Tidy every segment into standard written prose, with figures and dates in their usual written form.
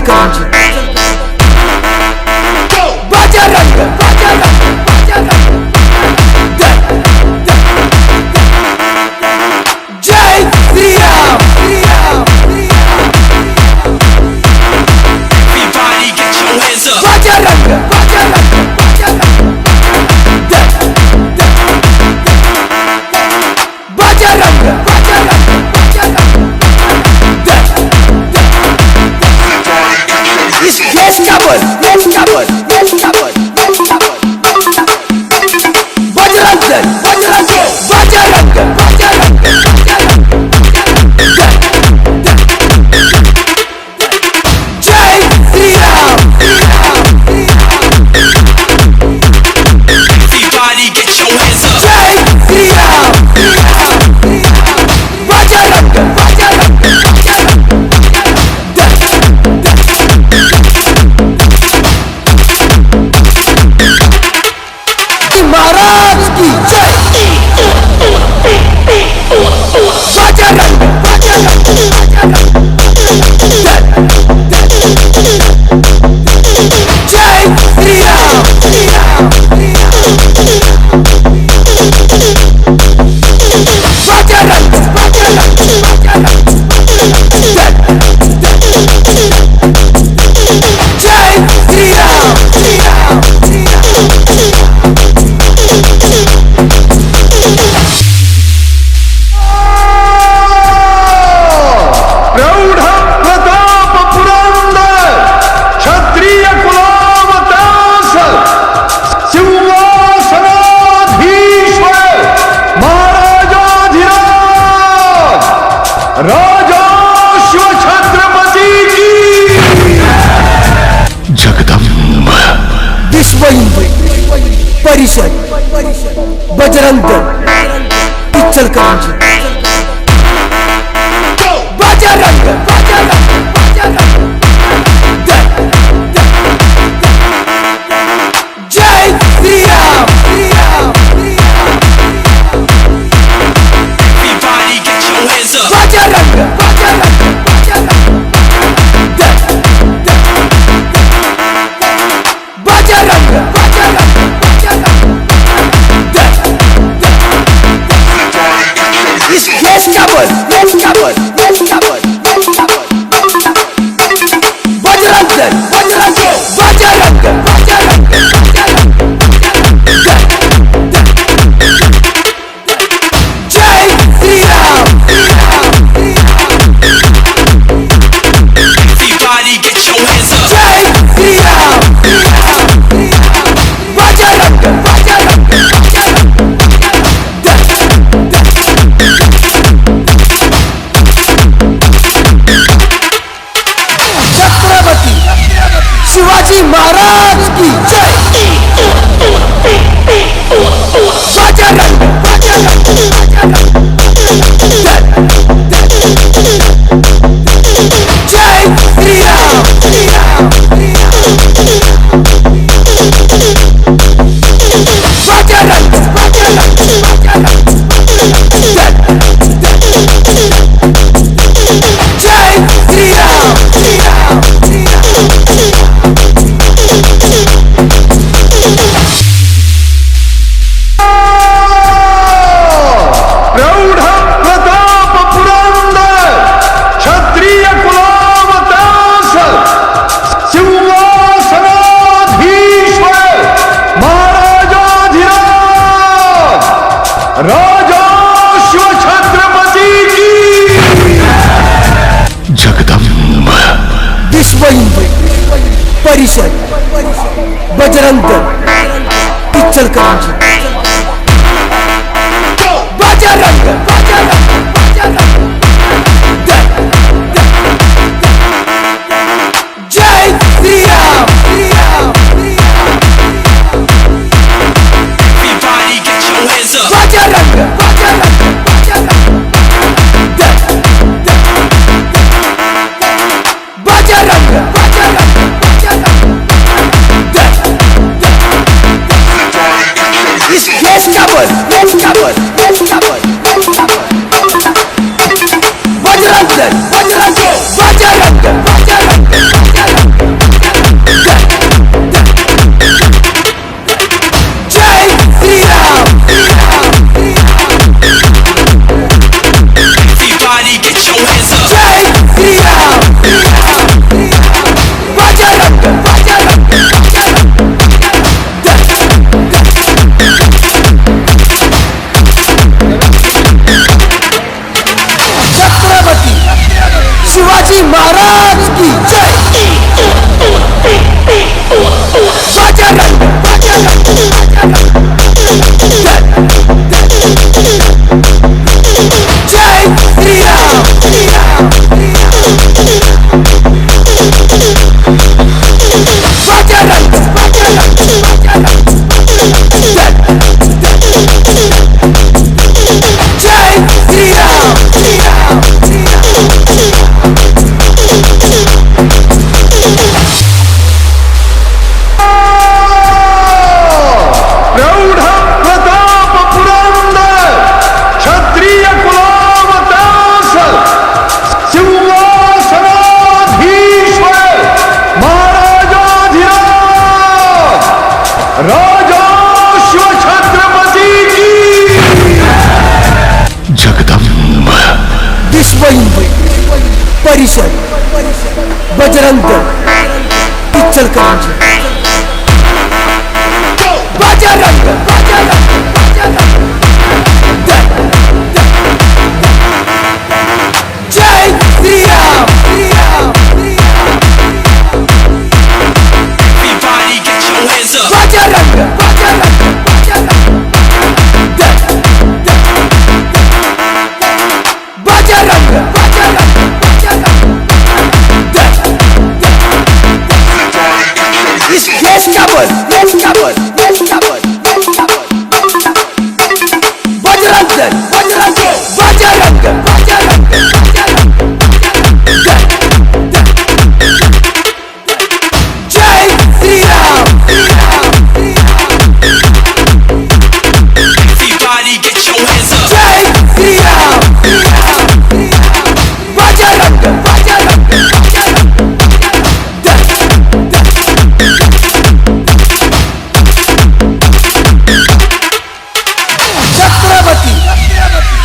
इचलकरंजी बजरंग जय Shri Ram Everybody get your hands up. Bajrang Yes, cover. Bajrang Jai Shri Ram. Everybody get your hands up. Jai Shri Ram. Bajrang महाराज की जय बजरंग जय श्री राम बजरंग जय श्री राम राजा शिव छत्रपति की जगदम्बा विश्व हिंदू परिषद बजरंग दल इचलकरंजी बजरंग जय Shri Ram Everybody get your hands up. Bajrang Yes, cover. Bajrang Dal जय Shri Ram Everybody get your hands up. जय श्री राम बजरंग छत्रपति शिवाजी महाराज की जय बजरंग जय श्री राम बजरंग जय श्री राम प्रौढ़ प्रताप पुरंदर क्षत्रिय कुलावतांस सिंहासनाधीश्वर महाराजाधिराज राजा शिव छत्रपति की जगदम्बा विश्व हिंदू परिषद बजरंग दल इचलकरंजी बजरंग जय Shri Ram Everybody get your hands up. Bajrang Bajrang Dal Ichalkaranji Bajrang जय Shri Ram Everybody get your hands up. Bajrang इस देश का बोल बजरंग दल जय Shri Ram Everybody get your hands up. जय श्री राम बजरंग छत्रपति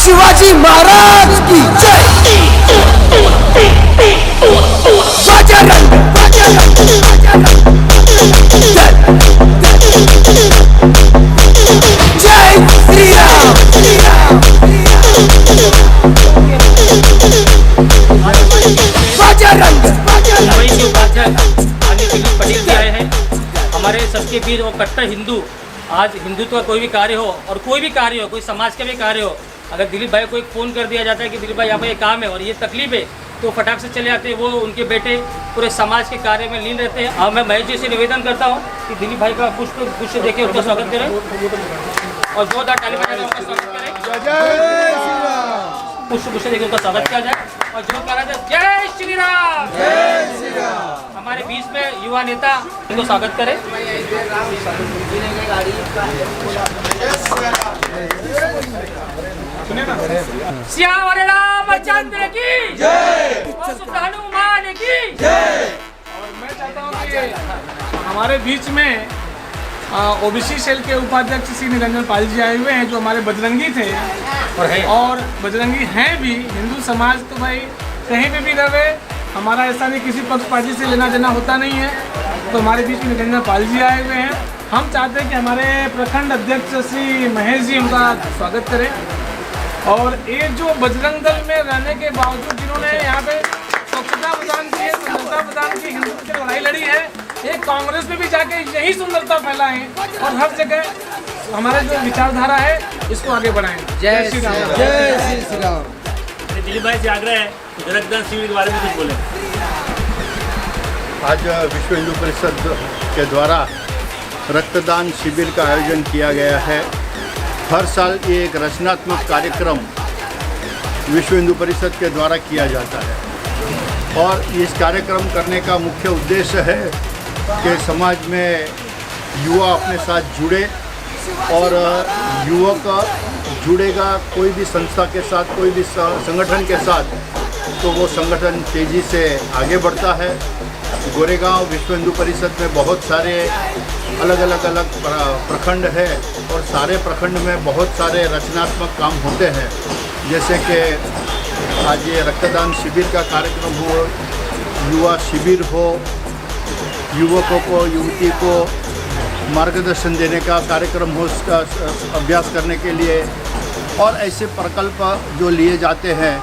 शिवाजी महाराज की जय बजरंग जय श्री राम बजरंग मुंबई के उपाध्यक्ष आदरणीय दिलीप पटेल जी आए हैं। हमारे सबके बीच वो कट्टर हिंदू। आज हिंदुत्व का कोई भी कार्य हो और कोई भी कार्य हो, कोई समाज का भी कार्य हो, अगर दिलीप भाई को एक फ़ोन कर दिया जाता है कि दिलीप भाई यहाँ पर ये काम है और ये तकलीफ है, तो फटाक से चले आते हैं। वो उनके बेटे पूरे समाज के कार्य में लीन रहते हैं। मैं महेश जी से निवेदन करता हूँ कि दिलीप भाई का पुष्प देके उनका स्वागत करें और जोरदार ताली बजाकर उनका स्वागत करें। पुष्प देके उनका स्वागत किया जाए और जो कहा जाए जय श्री राम। हमारे बीच में युवा नेता इनको स्वागत करें। श्याम रामचंद्र की जय, हनुमान की जय। और मैं चाहता हूँ कि हमारे बीच में ओबीसी सेल के उपाध्यक्ष श्री निरंजन पाल जी आए हुए हैं, जो हमारे बजरंगी थे और बजरंगी हैं भी। हिंदू समाज तो भाई कहीं पे भी रहे, हमारा ऐसा नहीं किसी पक्ष पार्टी से लेना देना होता नहीं है। तो हमारे बीच में निरंजन पाल जी आए हुए हैं। हम चाहते हैं कि हमारे प्रखंड अध्यक्ष श्री महेश जी उनका स्वागत करें। और ये जो बजरंग दल में रहने के बावजूद जिन्होंने यहाँ पे स्वच्छता प्रदान की है, सुंदरता प्रदान की, हिंदुत्व की लड़ाई लड़ी है, एक कांग्रेस में भी जाके यही सुंदरता फैलाएं और हर जगह हमारा जो विचारधारा है इसको आगे बढ़ाएं। जय श्री राम। जय श्री राम। दिलीप भाई से आग्रह है कि रक्तदान शिविर के बारे में कुछ बोले। आज विश्व हिंदू परिषद के द्वारा रक्तदान शिविर का आयोजन किया गया है। हर साल ये एक रचनात्मक कार्यक्रम विश्व हिंदू परिषद के द्वारा किया जाता है और इस कार्यक्रम करने का मुख्य उद्देश्य है कि समाज में युवा अपने साथ जुड़े और युवक जुड़ेगा कोई भी संस्था के साथ, कोई भी संगठन के साथ, तो वो संगठन तेज़ी से आगे बढ़ता है। गोरेगांव विश्व हिंदू परिषद में बहुत सारे अलग प्रखंड है और सारे प्रखंड में बहुत सारे रचनात्मक काम होते हैं। जैसे कि आज ये रक्तदान शिविर का कार्यक्रम हो, युवा शिविर हो, युवकों को, युवती को मार्गदर्शन देने का कार्यक्रम हो, उसका अभ्यास करने के लिए, और ऐसे प्रकल्प जो लिए जाते हैं,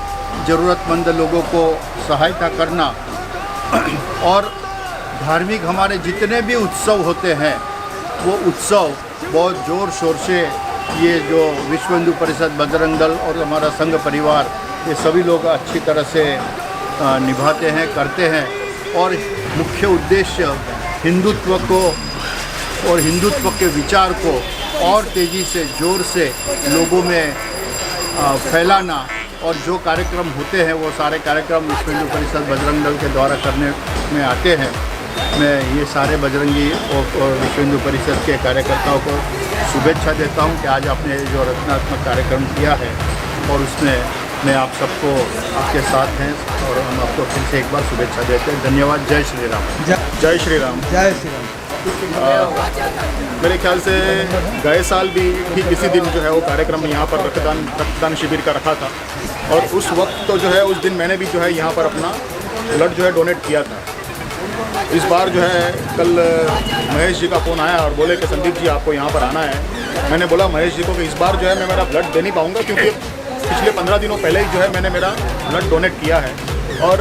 ज़रूरतमंद लोगों को सहायता करना। और धार्मिक हमारे जितने भी उत्सव होते हैं वो उत्सव बहुत ज़ोर शोर से ये जो विश्व हिंदू परिषद, बजरंग दल और हमारा संघ परिवार, ये सभी लोग अच्छी तरह से निभाते हैं, करते हैं। और मुख्य उद्देश्य हिंदुत्व को और हिंदुत्व के विचार को और तेज़ी से, ज़ोर से लोगों में फैलाना। और जो कार्यक्रम होते हैं वो सारे कार्यक्रम विश्व हिंदू परिषद बजरंग दल के द्वारा करने में आते हैं। मैं ये सारे बजरंगी और विश्व हिंदू परिषद के कार्यकर्ताओं को शुभेच्छा देता हूं कि आज आपने जो रचनात्मक कार्यक्रम किया है और उसमें मैं आप सबको आपके साथ हैं और हम आपको फिर से एक बार शुभेच्छा देते हैं। धन्यवाद। जय श्री राम। जय श्री राम। जय श्री राम। मेरे ख्याल से गए साल भी ठीक इसी दिन जो है वो कार्यक्रम यहाँ पर रक्तदान शिविर का रखा था और उस वक्त तो जो है उस दिन मैंने भी जो है यहाँ पर अपना ब्लड जो है डोनेट किया था। इस बार जो है कल महेश जी का फ़ोन आया और बोले कि संदीप जी आपको यहाँ पर आना है। मैंने बोला महेश जी को कि इस बार जो है मैं मेरा ब्लड दे नहीं पाऊँगा, क्योंकि पिछले 15 दिनों पहले ही जो है मैंने मेरा ब्लड डोनेट किया है। और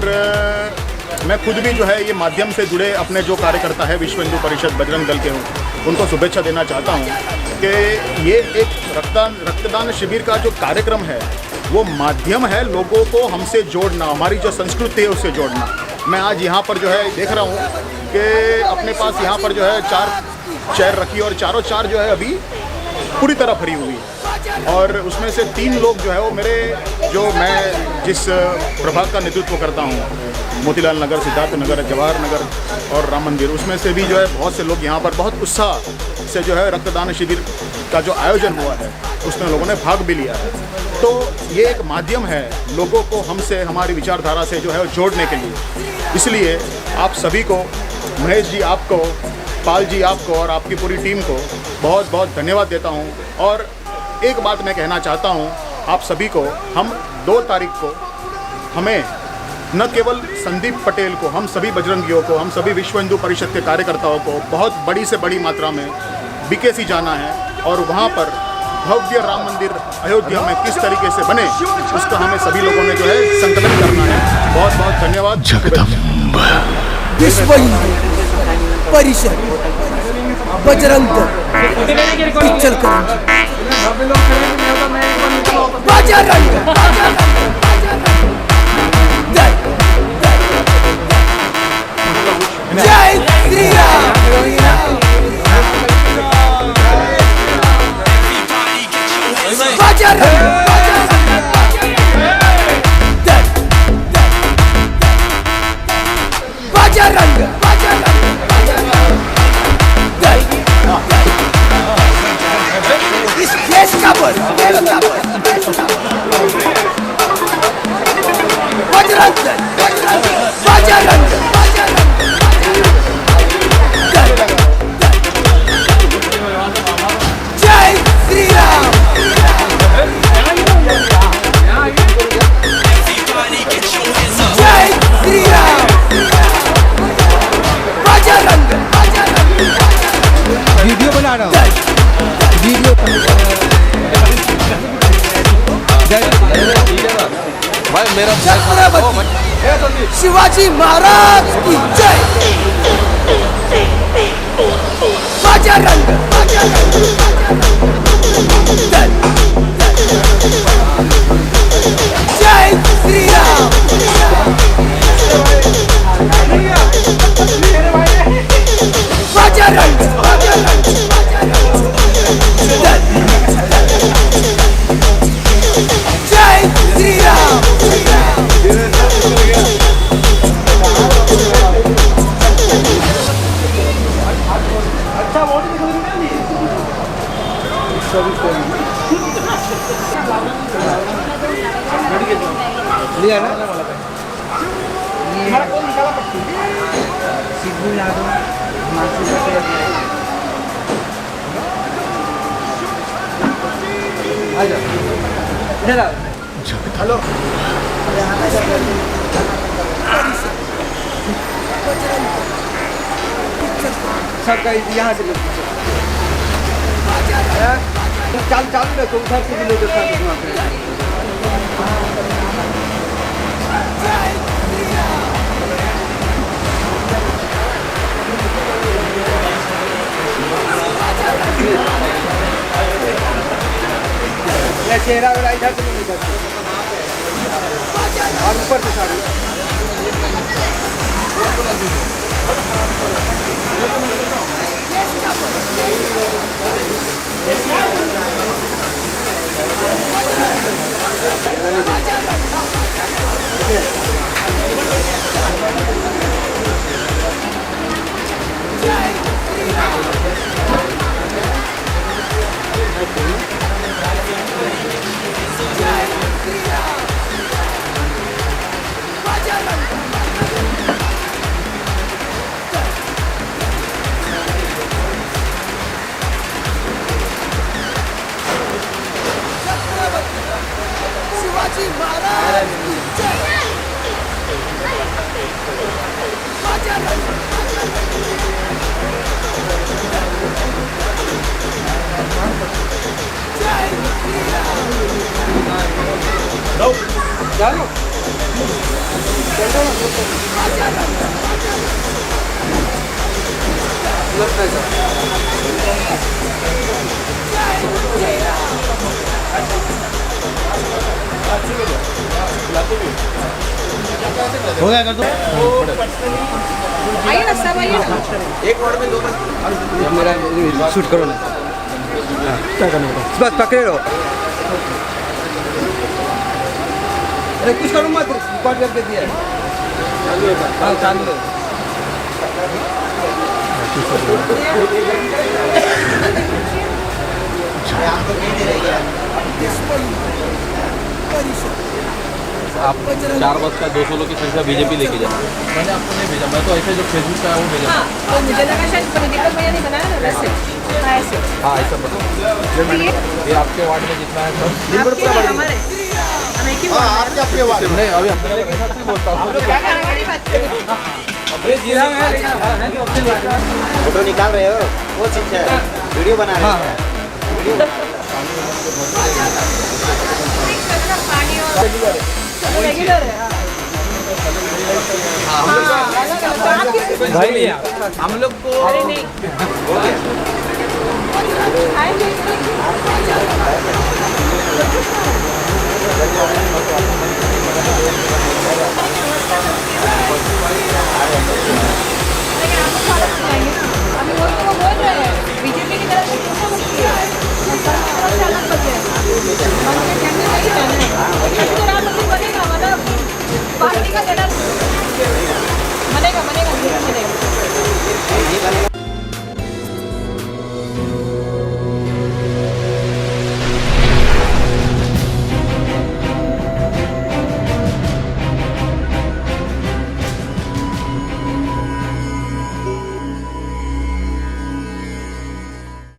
मैं खुद भी जो है ये माध्यम से जुड़े अपने जो कार्यकर्ता है विश्व हिंदू परिषद बजरंग दल के हूँ, उनको शुभेच्छा देना चाहता हूँ कि ये एक रक्तदान शिविर का जो कार्यक्रम है वो माध्यम है लोगों को हमसे जोड़ना, हमारी जो संस्कृति है उससे जोड़ना। मैं आज यहाँ पर जो है देख रहा हूँ कि अपने पास यहाँ पर जो है 4 चेयर रखी और चारों चार जो है अभी पूरी तरह भरी हुई है। और उसमें से 3 लोग जो है वो मेरे मैं जिस प्रभाग का नेतृत्व करता हूँ, मोतीलाल नगर, सिद्धार्थ नगर, जवाहर नगर और राम मंदिर, उसमें से भी जो है बहुत से लोग यहाँ पर बहुत उत्साह से जो है रक्तदान शिविर का जो आयोजन हुआ है उसमें लोगों ने भाग भी लिया है। तो ये एक माध्यम है लोगों को हमसे, हमारी विचारधारा से जो है जोड़ने के लिए। इसलिए आप सभी को, महेश जी आपको, पाल जी आपको और आपकी पूरी टीम को बहुत बहुत धन्यवाद देता हूँ। और एक बात मैं कहना चाहता हूँ आप सभी को, हम 2 तारीख को हमें न केवल संदीप पटेल को, हम सभी बजरंगियों को, हम सभी विश्व हिंदू परिषद के कार्यकर्ताओं को बहुत बड़ी से बड़ी मात्रा में बीकेसी जाना है और वहाँ पर भव्य राम मंदिर अयोध्या में किस तरीके से बने उसका हमें सभी लोगों ने जो है संकलन करना है। बहुत बहुत धन्यवाद। विश्व हिंदू परिषद बजरंग दल चलकर बजरंग दल। जय श्री राम। बजरंग दल। बजरंग दल। इस देश का बल, बजरंग दल, बजरंग दल। जय Shri Ram. Everybody get your hands up. जय श्री राम। बजरंग वीडियो बना रहा हूँ, वीडियो भाई मेरा छत्रपति शिवाजी महाराज की जय। बजरंग दल। जय श्री राम। बजरंग दल। जय श्री राम। लिया ना सिद्धू यादव, मानसी पटेल, इधर आओ। हेलो सबका यहाँ से चालू रखो, उधर से भी लोग चेहरा वाला इधर से नहीं करते और ऊपर से साड़ी चलो आइए ना सब आइए ना एक और में दो मेरा शूट करो ना क्या करना होगा बस पकड़े रहो अरे कुछ करो मत रिकॉर्ड करके दिया है हाँ चालू है आप 4 बस का 200 लोग की संख्या बीजेपी लेके जाए। मैंने आपको नहीं भेजा, मैं तो ऐसे जो फेसबुक का है वो भेजा। हाँ तो मुझे लगा शायद पॉलिटिकल भैया नहीं बनाया ना वैसे हाँ ऐसे हाँ ऐसा बताओ। ये आपके वार्ड में जितना है सब आपके हैं, हमारे हम एक ही बोल रहे हैं। नहीं, अभी अपने के साथ ही बोलता हूँ। क्या करना है, बड़ी बात करो। फोटो निकाल रहे हो वो चीज है वीडियो बना रहे हो पानी और रेगुलर है भाई भैया हम लोग को अरे नहीं आएंगे लेकिन आप लोग अलग जाएंगे ना अभी वो तो बोल रहे हैं बीजेपी की तरफ से कितना मुश्किल है तरफ से अलग बचे हैं उनके कहने नहीं जाना है अभी तो राम मंदिर बनेगा मतलब पार्टी का जगह बनेगा बनेगा